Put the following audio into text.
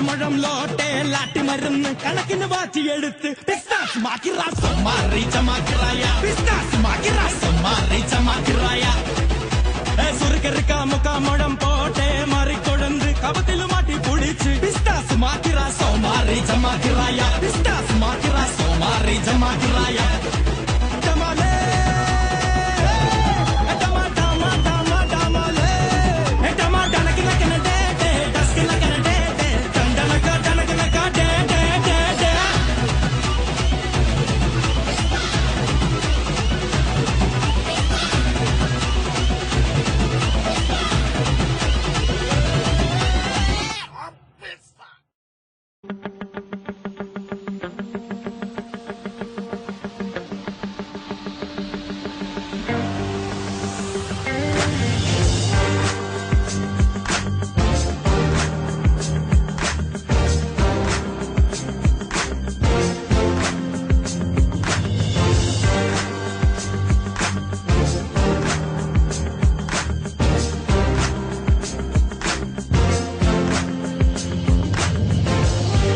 முழம் லோட்டே லாட்டி மருந்து கணக்கின்னு வாச்சி எடுத்து பிஸ்தாஸ் மாக்கிரா சம்மாரி சமாக்கிராயா பிஸ்தாஸ் மாக்கிரா சம்மாரி சமாக்கிராயா சுருக்க இருக்கா முக்கா முழம் போட்டே மாறி கொழுந்து கபத்தில மாட்டி புடிச்சு பிஸ்தாஸ் மாக்கிரா சோமாரி ஜமாக்கிராயா பிஸ்தாஸ் மாக்கிரா சோமாரி ஜமாக்கிராயா